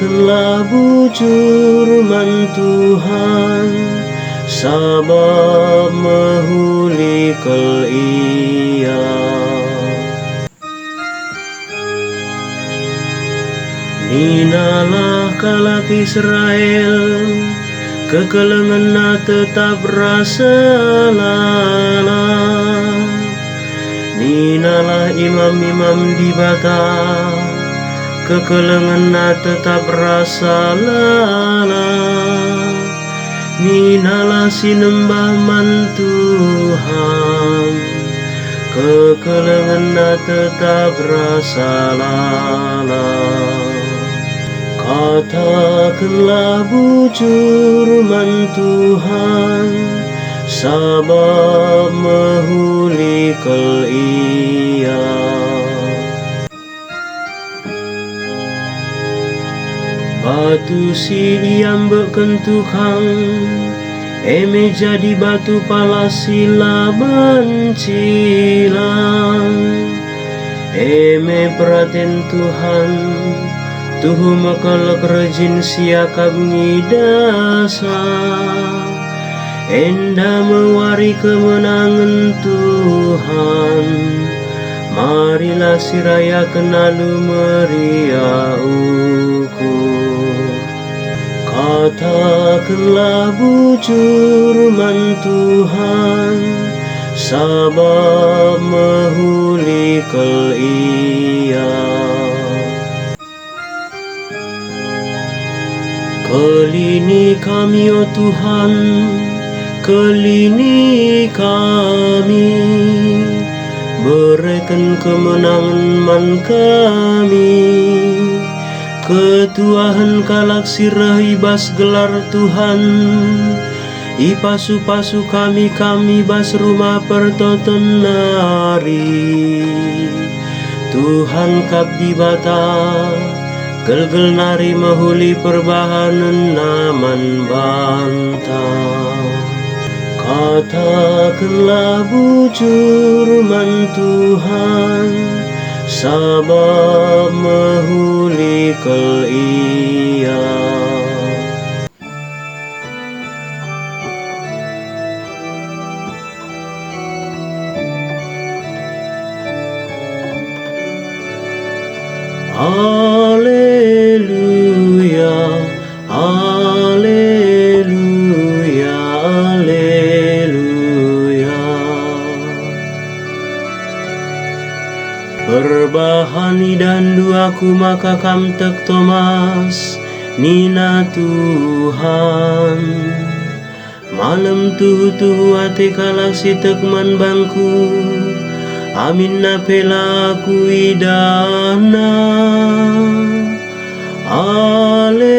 Katakanlah bujur man Tuhan, sabab mehulikal ia. Ninalah kalak Israel, kekelengan na tetap rasa lala. Ninalah imam-imam di bata, kekelengan na tetap rasa lala. Ninalah sinembah man Tuhan, kekelengan na tetap rasa lala. Katakanlah bujur man Tuhan, sabab mehulikal ia. Batu si iambekkan tukang, eme jadi batu pala sila bencilang. Eme perhatian Tuhan, tuhu makalak rajin siakab ngidasa. Enda mewari kemenangan Tuhan, marilah siraya kenalu meriah ukur. Katakanlah bujur man Tuhan, sabab mehulikal ia. Kelini kami, oh Tuhan, kelini kami, berikan kemenangan man kami. Ketuahan kalak sirah ibas gelar Tuhan, ipasu-pasu kami bas rumah pertoton nari. Tuhan kabdi bata, gel-gel nari mahuli perbahanan naman banta. Katakanlah bujur man Tuhan, sabab mehulikal ia. Haleluya, haleluya, haleluya. Berbahani dan duaku maka kamtek Thomas, nina Tuhan. Malam tuhu ate kalak si tekman bangku, amin na pelaku idana. Ale